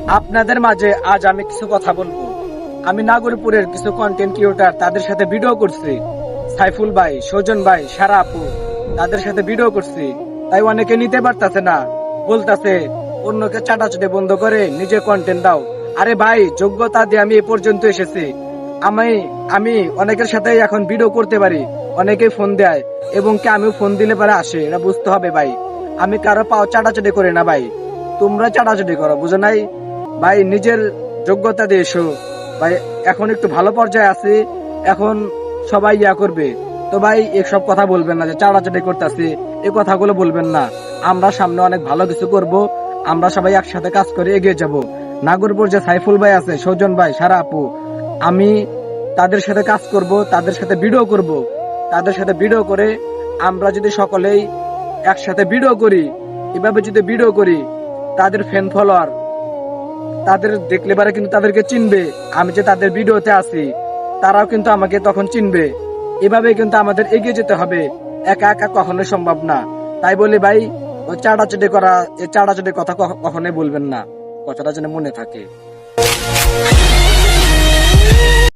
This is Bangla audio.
আপনাদের মাঝে আজ আমি কিছু কথা বলবো। আমি নাগরপুরের কিছু কন্টেন্ট ক্রিয়েটর তাদের সাথে ভিডিও করছি, সাইফুল ভাই, সৌজন ভাই, সারা আপু তাদের সাথে ভিডিও করছি। তাই অনেকে নিতে পারতাছে না, বলতাছে অন্যকে চাটাচুটি বন্ধ করে নিজে কন্টেন্ট দাও। আরে ভাই, যোগ্যতা দিয়ে আমি এ পর্যন্ত এসেছি। আমি আমি অনেকের সাথে এখন ভিডিও করতে পারি, অনেকেই ফোন দেয় এবং কি আমিও ফোন দিলে পরে আসে, এটা বুঝতে হবে ভাই। আমি কারো পাও চাটাচুটি করি না ভাই, তোমরা চাটাচুটি করো, বুঝো নাই ভাই? নিজের যোগ্যতা দিয়ে এসো ভাই। এখন একটু ভালো পর্যায়ে আছি, এখন সবাই ইয়া করবে। তো ভাই এসব কথা বলবেন না যে চাড়াচাড়ি করতেছি, এই কথাগুলো বলবেন না। আমরা সামনে অনেক ভালো কিছু করব, আমরা সবাই একসাথে কাজ করে এগিয়ে যাব। নাগরপুর যে সাইফুল ভাই আছে, সৌজন ভাই, সারা আপু, আমি তাদের সাথে কাজ করব, তাদের সাথে ভিডিও করব। তাদের সাথে ভিডিও করে আমরা যদি সকলেই একসাথে ভিডিও করি, এভাবে যদি ভিডিও করি, তাদের ফ্যান ফলোয়ার তাদের দেখলে পারে কিন্তু তাদেরকে চিনবে। আমি যে তাদের ভিডিওতে আছি, তারাও কিন্তু আমাকে তখন চিনবে। এভাবে কিন্তু আমাদের এগিয়ে যেতে হবে, একা একা কখনোই সম্ভব না। তাই বলি ভাই, ওই চাড়াচাড়ি করা, এই চাড়াচাড়ির কথা কখনোই বলবেন না, কথাটা যেন মনে থাকে।